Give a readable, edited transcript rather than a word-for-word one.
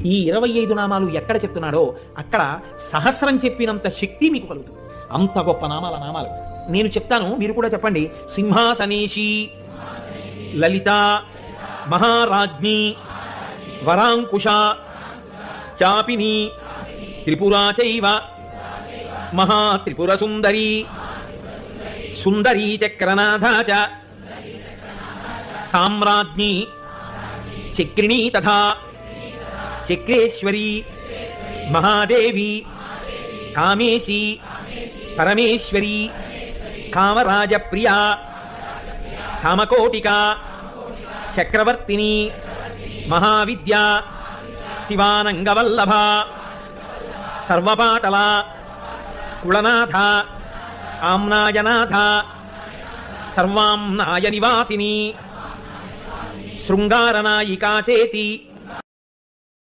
ఈ 25 నామాలు ఎక్కడ చెప్తున్నాడో అక్కడ సహస్రం చెప్పినంత శక్తి మీకు కలుగుతుంది. అంత గొప్ప నామాలు నేను చెప్తాను, మీరు కూడా చెప్పండి. సింహాసనేషి, లలిత, మహారాజ్ఞి, వరాంకుశ, చాపిని, త్రిపురా చైవ, మహాత్రిపుర సుందరి, సుందరీ చక్రనాథ చ, సామ్రాజ్ఞి, చక్రిణీ తథా చక్రేశ్వరి, మహాదేవి, కామేశి, పరమేశ్వరి, కామరాజప్రియా, కామకోటిక, చక్రవర్తిని, మహావిద్యా, శివానంగవల్లభ, సర్వపాటల, కుళనాథ, ఆమ్నాయనాథ, సర్వాంనాయ నివాసిని, శృంగారనాయికా చేతి